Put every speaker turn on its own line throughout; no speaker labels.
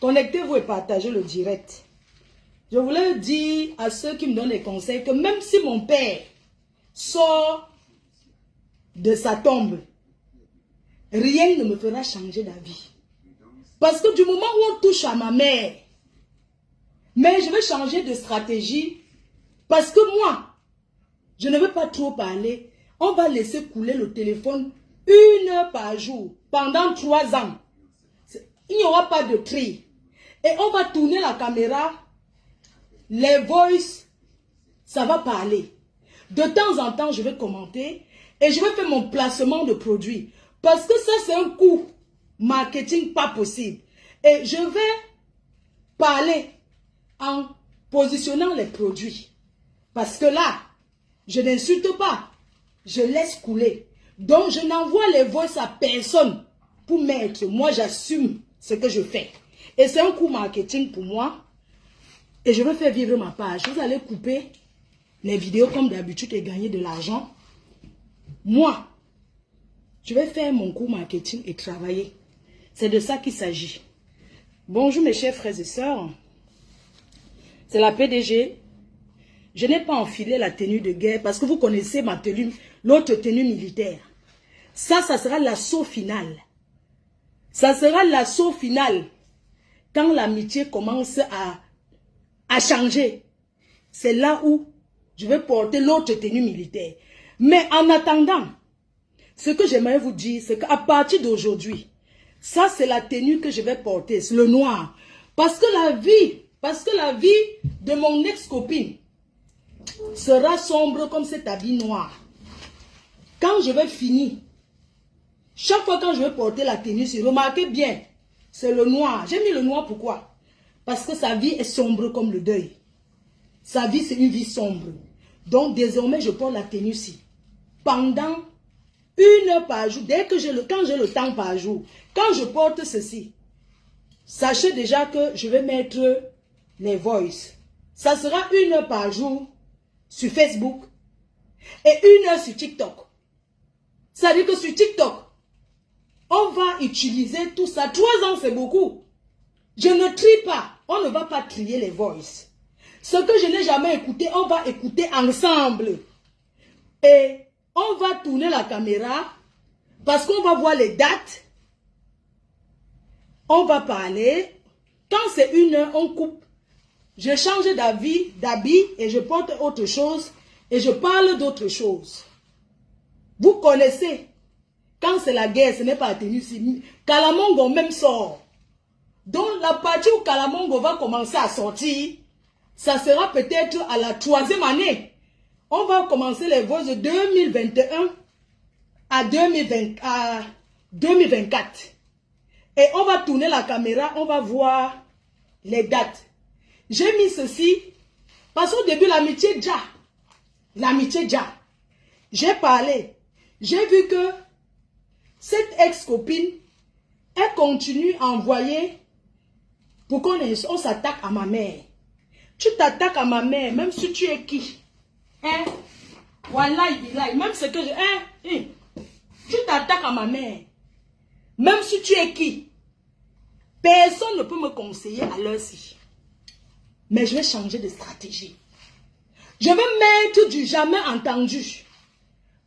Connectez-vous et partagez le direct. Je voulais dire à ceux qui me donnent des conseils que même si mon père sort de sa tombe, rien ne me fera changer d'avis. Parce que du moment où on touche à ma mère, mais je vais changer de stratégie parce que moi, je ne veux pas trop parler. On va laisser couler le téléphone 1 heure par jour pendant 3 ans. Il n'y aura pas de tri. Et on va tourner la caméra. Les voice, ça va parler. De temps en temps, je vais commenter et je vais faire mon placement de produits. Parce que ça, c'est un coût marketing pas possible. Et je vais parler en positionnant les produits. Parce que là, je n'insulte pas. Je laisse couler. Donc, je n'envoie les voices à personne pour mettre. Moi, j'assume ce que je fais. Et c'est un coût marketing pour moi. Et je vais faire vivre ma page. Vous allez couper les vidéos comme d'habitude et gagner de l'argent. Moi, je vais faire mon coût marketing et travailler. C'est de ça qu'il s'agit. Bonjour mes chers frères et sœurs. C'est la PDG. Je n'ai pas enfilé la tenue de guerre parce que vous connaissez ma tenue, l'autre tenue militaire. Ça sera l'assaut final. Ça sera l'assaut final quand l'amitié commence à changer. C'est là où je vais porter l'autre tenue militaire. Mais en attendant, ce que j'aimerais vous dire, c'est qu'à partir d'aujourd'hui, ça c'est la tenue que je vais porter, c'est le noir. Parce que la vie de mon ex-copine sera sombre comme cet habit noir. Quand je vais finir, chaque fois quand je vais porter la tenue, remarquez bien, c'est le noir. J'ai mis le noir pourquoi? Parce que sa vie est sombre comme le deuil. Sa vie, c'est une vie sombre. Donc désormais, je porte la tenue-ci. Pendant 1 heure par jour, quand j'ai le temps par jour, quand je porte ceci, sachez déjà que je vais mettre les voices. Ça sera 1 heure par jour sur Facebook et 1 heure sur TikTok. Ça veut dire que sur TikTok, on va utiliser tout ça. 3 ans, c'est beaucoup. Je ne trie pas. On ne va pas trier les voices. Ce que je n'ai jamais écouté, on va écouter ensemble. Et on va tourner la caméra parce qu'on va voir les dates. On va parler. Quand c'est 1 heure, on coupe. Je change d'habit et je porte autre chose et je parle d'autre chose. Vous connaissez, quand c'est la guerre, ce n'est pas la tenue. Kalamongo même sort. Donc la partie où Kalamongo va commencer à sortir, ça sera peut-être à la 3e année. On va commencer les voix de 2021 à 2024. Et on va tourner la caméra, on va voir les dates. J'ai mis ceci parce qu'au début, l'amitié déjà. J'ai parlé. J'ai vu que cette ex-copine, elle continue à envoyer pour qu'on s'attaque à ma mère. Tu t'attaques à ma mère, même si tu es qui? Hein? Wallahi, même ce que je... Hein? Tu t'attaques à ma mère. Même si tu es qui? Personne ne peut me conseiller à l'heure-ci. Mais je vais changer de stratégie. Je vais mettre du jamais entendu.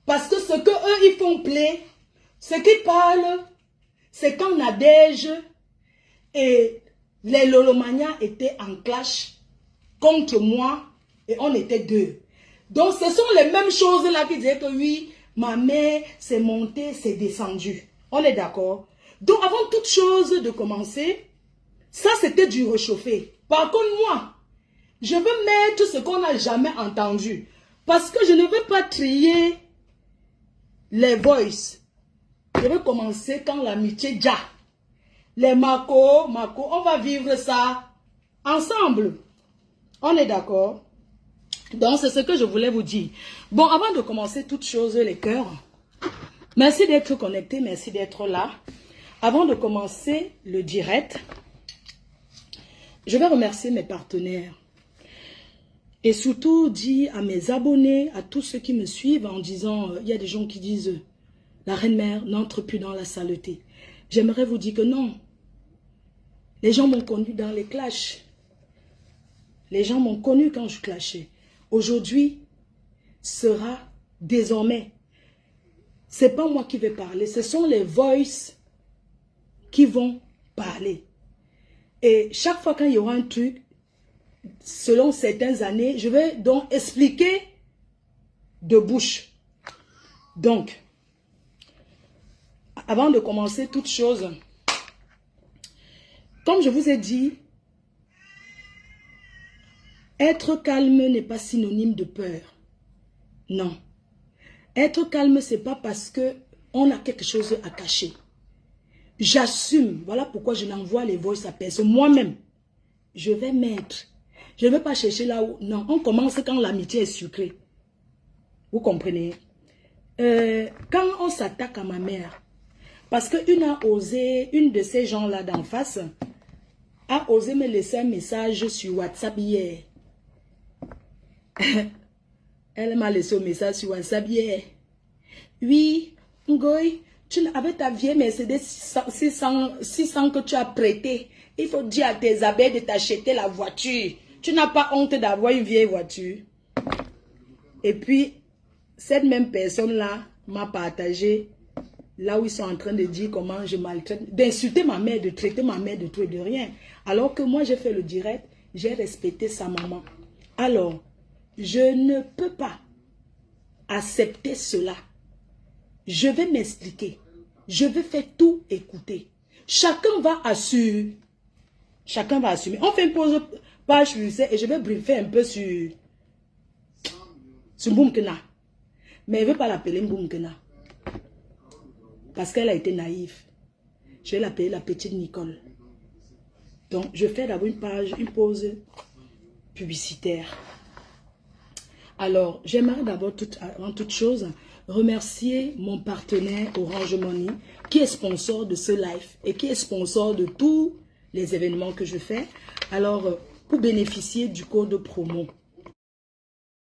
Parce que ce que eux ils font play, ce qu'ils parlent, c'est quand Nadège et les Lolomania étaient en clash contre moi et on était 2. Donc ce sont les mêmes choses là qui disaient que oui, ma mère s'est montée, s'est descendue. On est d'accord? Donc avant toute chose de commencer, ça c'était du réchauffé. Par contre moi, je veux mettre ce qu'on n'a jamais entendu. Parce que je ne veux pas trier les voices. Je vais commencer quand l'amitié déjà. Les Mako, on va vivre ça ensemble. On est d'accord? Donc c'est ce que je voulais vous dire. Bon, avant de commencer toutes choses, les cœurs, merci d'être connectés, merci d'être là. Avant de commencer le direct, je vais remercier mes partenaires. Et surtout dire à mes abonnés, à tous ceux qui me suivent en disant, il y a des gens qui disent, la reine mère n'entre plus dans la saleté. J'aimerais vous dire que non. Les gens m'ont connu dans les clashs. Les gens m'ont connu quand je clashais. Aujourd'hui, sera désormais. C'est pas moi qui vais parler. Ce sont les voices qui vont parler. Et chaque fois qu'il y aura un truc, selon certaines années, je vais donc expliquer de bouche. Donc, avant de commencer toute chose, comme je vous ai dit, être calme n'est pas synonyme de peur. Non. Être calme, c'est pas parce que on a quelque chose à cacher. J'assume. Voilà pourquoi je n'envoie les voices à personne. Moi-même, je vais mettre. Je ne vais pas chercher là où... Non, on commence quand l'amitié est sucrée. Vous comprenez? Quand on s'attaque à ma mère, parce qu'une a osé, une de ces gens-là d'en face, a osé me laisser un message sur WhatsApp hier. Elle m'a laissé un message sur WhatsApp hier. Oui, Ngoy, avec ta vieille Mercedes 600 que tu as prêté, il faut dire à tes abeilles de t'acheter la voiture. Tu n'as pas honte d'avoir une vieille voiture. Et puis, cette même personne-là m'a partagé là où ils sont en train de dire comment je maltraite, d'insulter ma mère, de traiter ma mère de tout et de rien. Alors que moi, j'ai fait le direct, j'ai respecté sa maman. Alors, je ne peux pas accepter cela. Je vais m'expliquer. Je vais faire tout écouter. Chacun va assurer. Chacun va assumer. On fait une pause page et je vais briefer un peu sur Boumkena. Mais je ne veux pas l'appeler Boumkena. Parce qu'elle a été naïve. Je vais l'appeler la petite Nicole. Donc, je fais d'abord une pause publicitaire. Alors, j'aimerais d'abord, avant toute chose, remercier mon partenaire Orange Money, qui est sponsor de ce live et qui est sponsor de tous les événements que je fais. Alors, pour bénéficier du code promo